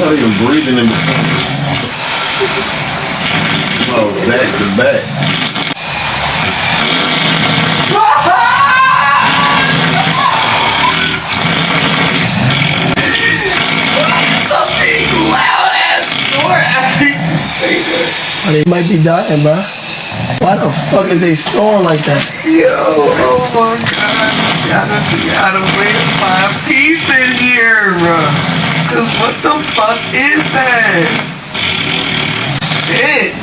not even breathing in between. Oh, back to back. The big loud ass door after you say that. Oh, they might be dying, bro. Why the fuck is they snoring like that? Yo, oh my god. You gotta wait 5 piece in here, bro. Cause what the fuck is that? Shit.